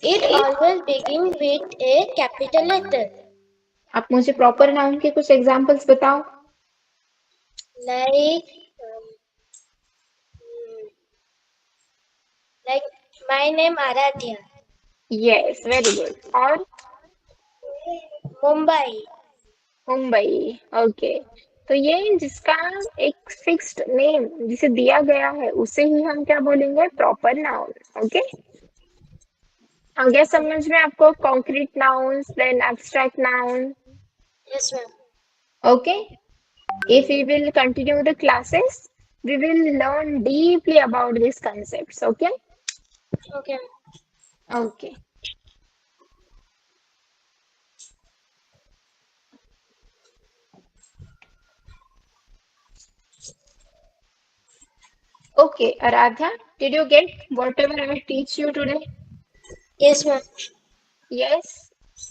It always begins with a capital letter. आप मुझे proper noun के कुछ एग्जांपल्स बताओ. Like, mm, like my name Aradhya. Yes, very good. और Mumbai. Mumbai. Okay. तो ये जिसका एक फिक्स्ड नेम जिसे दिया गया है उसे ही हम क्या बोलेंगे? Proper noun. ओके. आ गया समझ में आपको? Concrete nouns, then abstract noun. Yes, ma'am. Okay. If we will continue the classes, we will learn deeply about these concepts. Okay. Okay. Okay. Okay, Aradhya, did you get whatever I teach you today? Yes, ma'am. Yes.